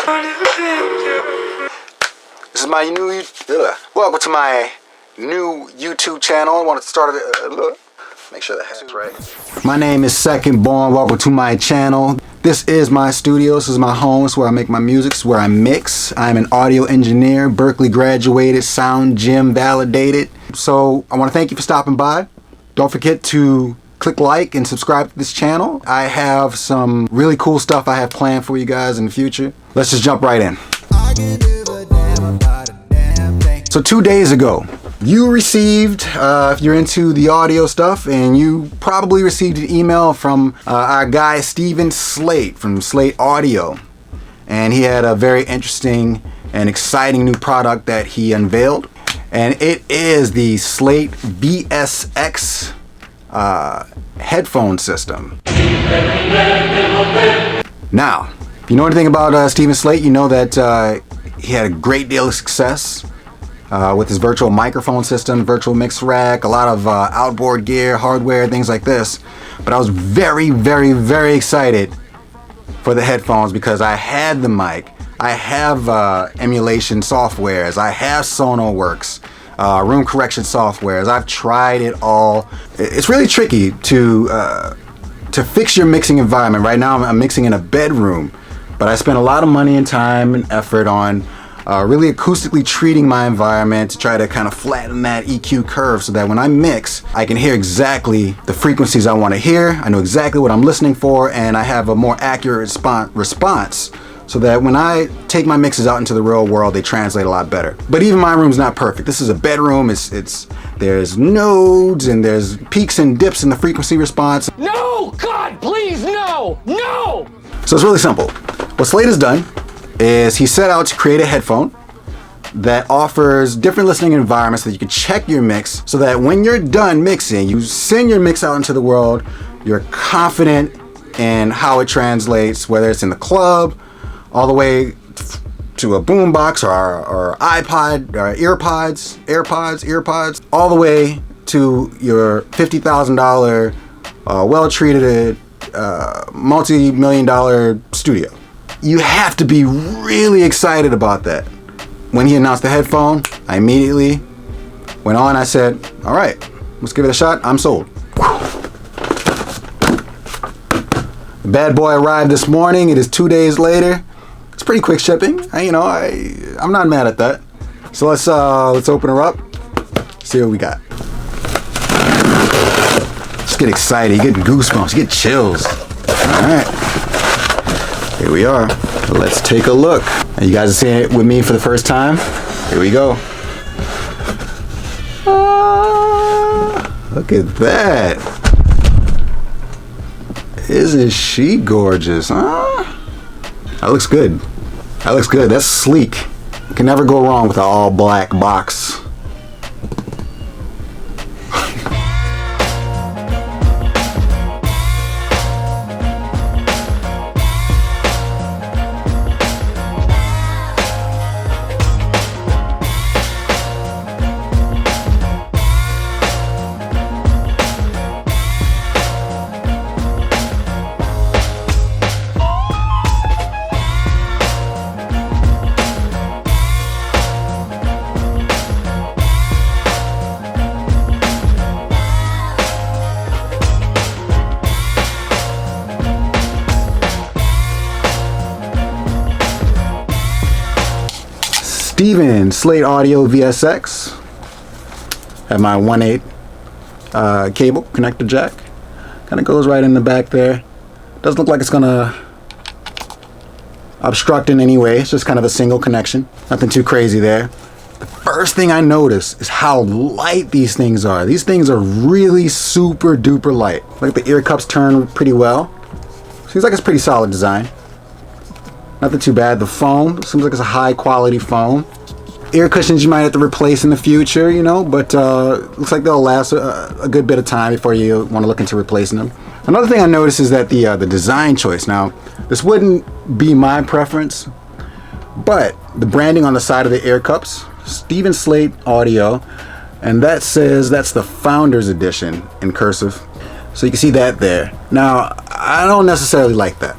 This is my new, welcome to my new YouTube channel. I want to start it, make sure the head's right. My name is Second Born, welcome to my channel. This is my studio, this is my home, it's where I make my music, it's where I mix. I'm an audio engineer, Berkeley graduated, sound gym validated. So I want to thank you for stopping by. Don't forget to click like and subscribe to this channel. I have some really cool stuff I have planned for you guys in the future. Let's just jump right in. So 2 days ago, you received, if you're into the audio stuff, and you probably received an email from our guy Steven Slate from Slate Audio. And he had a very interesting and exciting new product that he unveiled. And it is the Slate VSX headphone system. Now, if you know anything about Steven Slate, you know that he had a great deal of success with his virtual microphone system, virtual mix rack, a lot of outboard gear, hardware, things like this. But I was very, very, very excited for the headphones because I had the mic, I have emulation softwares, I have Sonarworks, room correction softwares. I've tried it all. It's really tricky to fix your mixing environment. Right now I'm mixing in a bedroom, but I spent a lot of money and time and effort on really acoustically treating my environment to try to kind of flatten that EQ curve so that when I mix, I can hear exactly the frequencies I want to hear. I know exactly what I'm listening for, and I have a more accurate response so that when I take my mixes out into the real world, they translate a lot better. But even my room's not perfect. This is a bedroom. There's nodes and there's peaks and dips in the frequency response. No! God, please, no! No! So it's really simple. What Slate has done is he set out to create a headphone that offers different listening environments so that you can check your mix so that when you're done mixing, you send your mix out into the world, you're confident in how it translates, whether it's in the club, all the way to a boombox or iPod or AirPods, all the way to your $50,000 well-treated multi-million-dollar studio. You have to be really excited about that. When he announced the headphone, I immediately went on. I said, all right, let's give it a shot. I'm sold. The bad boy arrived this morning. It is 2 days later. It's pretty quick shipping. I'm not mad at that. So let's open her up, see what we got. Just get excited. You get goosebumps. You get chills. All right. Here we are. Let's take a look. You guys are seeing it with me for the first time. Here we go. Look at that. Isn't she gorgeous, huh? That looks good. That looks good. That's sleek. You can never go wrong with an all black box. Steven Slate Audio VSX. Have my 1/8 cable connector jack. Kind of goes right in the back there. Doesn't look like it's gonna obstruct in any way. It's just kind of a single connection. Nothing too crazy there. The first thing I notice is how light these things are. These things are really super duper light. Like the ear cups turn pretty well. Seems like it's pretty solid design. Nothing too bad. The foam seems like it's a high quality foam. Ear cushions you might have to replace in the future, you know, but looks like they'll last a good bit of time before you want to look into replacing them. Another thing I noticed is that the design choice. Now, this wouldn't be my preference, but the branding on the side of the ear cups, Steven Slate Audio, and that says that's the Founders Edition in cursive. So you can see that there. Now, I don't necessarily like that,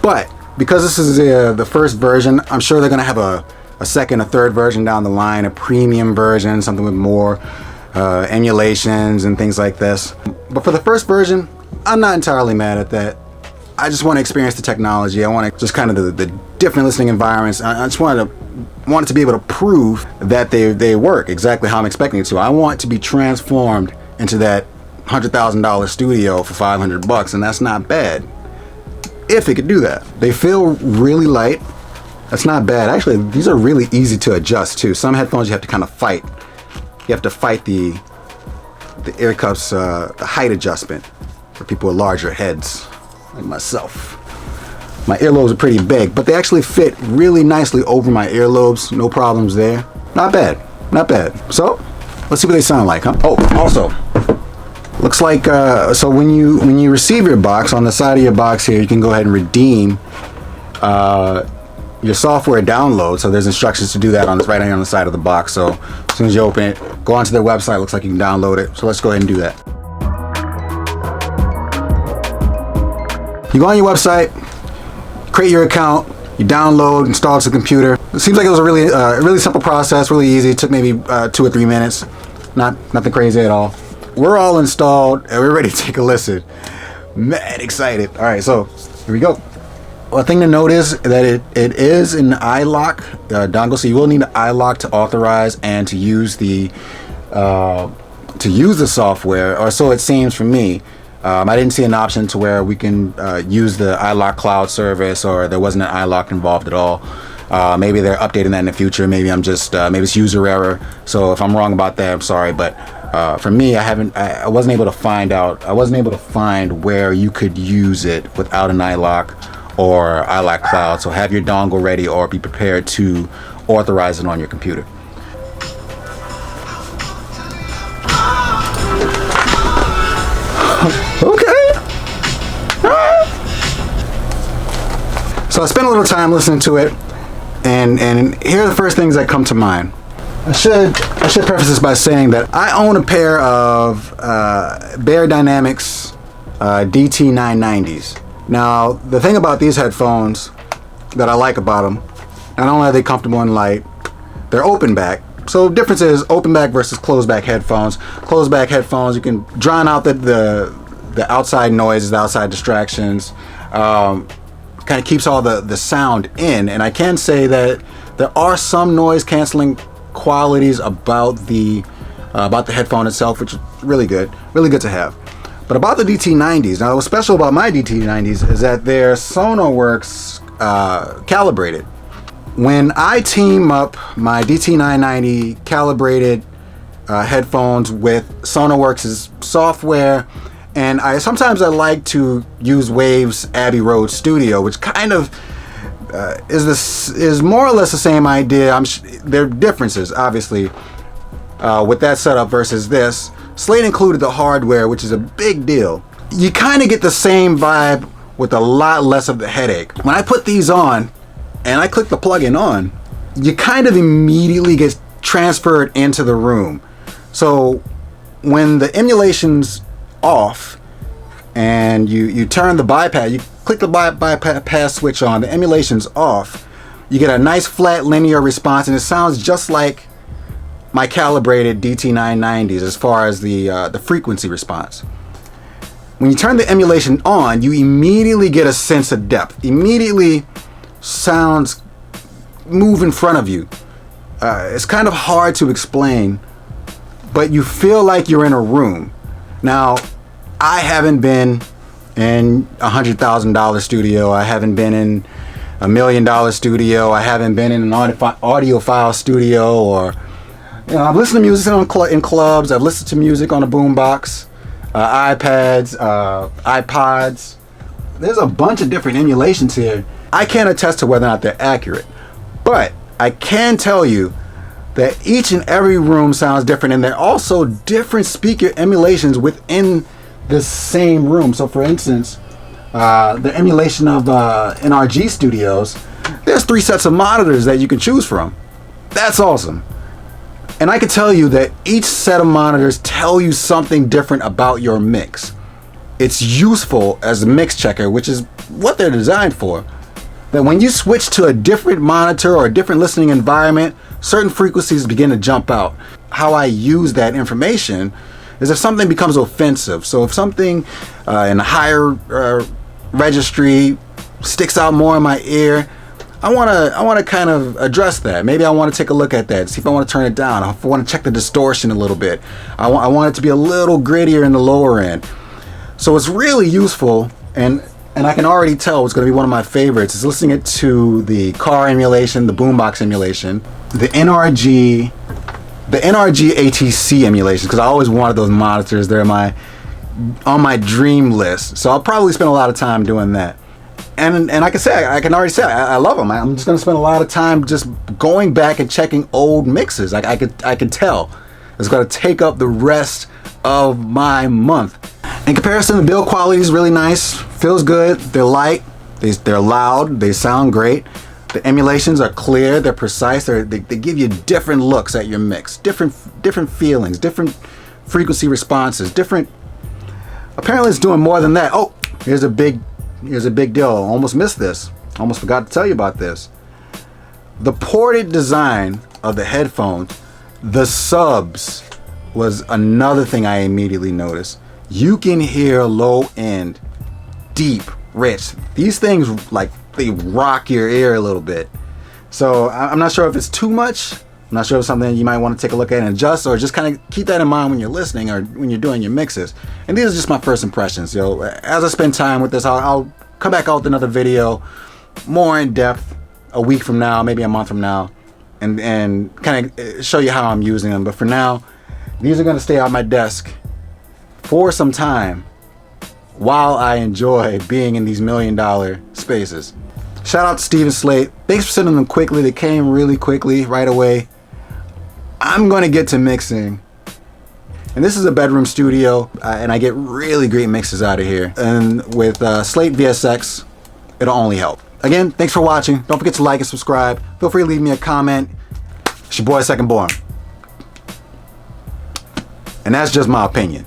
but because this is the first version, I'm sure they're going to have a second, a third version down the line, a premium version, something with more emulations and things like this. But for the first version, I'm not entirely mad at that. I just want to experience the technology. I want to just kind of the different listening environments. I just wanted to be able to prove that they work exactly how I'm expecting it to. I want to be transformed into that $100,000 studio for $500, and that's not bad. If it could do that. They feel really light. That's not bad. Actually, these are really easy to adjust too. Some headphones you have to kind of fight. You have to fight the ear cuffs height adjustment for people with larger heads like myself. My earlobes are pretty big, but they actually fit really nicely over my earlobes. No problems there. Not bad. Not bad. So, let's see what they sound like, huh? Oh, also, looks like so when you receive your box, on the side of your box here, you can go ahead and redeem your software download. So there's instructions to do that right on the side of the box. So as soon as you open it, go onto their website. Looks like you can download it. So let's go ahead and do that. You go on your website, create your account, you download, install it to the computer. It seems like it was a really simple process, really easy. It took maybe 2 or 3 minutes. Nothing crazy at all. We're all installed and we're ready to take a listen. Mad excited. All right, so here we go. One thing to note is that it is an iLok dongle, so you will need an iLok to authorize and to use the software, or so it seems for me. I didn't see an option to where we can use the iLok cloud service, or there wasn't an iLok involved at all. Maybe they're updating that in the future. Maybe I'm just maybe it's user error. So if I'm wrong about that, I'm sorry. But for me, I wasn't able to find where you could use it without an iLok or iLok cloud. So have your dongle ready, or be prepared to authorize it on your computer. Okay. So I spent a little time listening to it, and here are the first things that come to mind. I should preface this by saying that I own a pair of Beyerdynamics DT990s. Now, the thing about these headphones that I like about them, not only are they comfortable and light, they're open back. So the difference is open back versus closed back headphones. Closed back headphones, you can drown out the outside noises, the outside distractions. Kind of keeps all the sound in. And I can say that there are some noise canceling qualities about the headphone itself, which is really good to have. But about the DT90s, now what's special about my DT90s is that they're Sonarworks Calibrated. When I team up my DT990 calibrated headphones with Sonarworks' software, and sometimes I like to use Wave's Abbey Road Studio, which kind of is more or less the same idea. There are differences, obviously, with that setup versus this. Slate included the hardware, which is a big deal. You kind of get the same vibe with a lot less of the headache. When I put these on and I click the plugin on, you kind of immediately get transferred into the room. So when the emulation's off and you turn the bypass, you click the bypass switch on, the emulation's off, you get a nice flat linear response, and it sounds just like my calibrated DT990s as far as the frequency response. When you turn the emulation on, you immediately get a sense of depth. Immediately sounds move in front of you. It's kind of hard to explain, but you feel like you're in a room. Now, I haven't been in $100,000 studio. I haven't been in $1 million studio. I haven't been in an audiophile studio, or I've listened to music in clubs. I've listened to music on a boombox, iPads, iPods. There's a bunch of different emulations here. I can't attest to whether or not they're accurate, but I can tell you that each and every room sounds different, and there are also different speaker emulations within the same room. So for instance, the emulation of NRG Studios, there's 3 sets of monitors that you can choose from. That's awesome. And I can tell you that each set of monitors tell you something different about your mix. It's useful as a mix checker, which is what they're designed for. that when you switch to a different monitor or a different listening environment, certain frequencies begin to jump out. How I use that information is if something becomes offensive. So if something in a higher registry sticks out more in my ear, I want to kind of address that. Maybe I want to take a look at that, see if I want to turn it down. I want to check the distortion a little bit. I want it to be a little grittier in the lower end. So it's really useful, and I can already tell it's going to be one of my favorites. Is listening to the car emulation, the boombox emulation, the NRG ATC emulation, because I always wanted those monitors. They're on my dream list. So I'll probably spend a lot of time doing that. And I can already say I love them. I'm just going to spend a lot of time just going back and checking old mixes. I could tell it's going to take up the rest of my month. In comparison, the build quality is really nice. Feels good. They're light. They're loud. They sound great. The emulations are clear. They're precise. They give you different looks at your mix, different feelings, different frequency responses, different. Apparently, it's doing more than that. Oh, here's a big deal. I almost missed this. Almost forgot to tell you about this. The ported design of the headphones, the subs, was another thing I immediately noticed. You can hear low end, deep, rich. These things, like, they rock your ear a little bit. So I'm not sure if it's too much. I'm not sure if it's something you might want to take a look at and adjust, or just kind of keep that in mind when you're listening or when you're doing your mixes. And these are just my first impressions. As I spend time with this, I'll come back out with another video more in depth a week from now, maybe a month from now, and kind of show you how I'm using them. But for now, these are going to stay on my desk for some time while I enjoy being in these $1 million spaces. Shout out to Steve and Slate. Thanks for sending them quickly. They came really quickly, right away. I'm going to get to mixing. And this is a bedroom studio, and I get really great mixes out of here. And with Slate VSX, it'll only help. Again, thanks for watching. Don't forget to like and subscribe. Feel free to leave me a comment. It's your boy, Second Born. And that's just my opinion.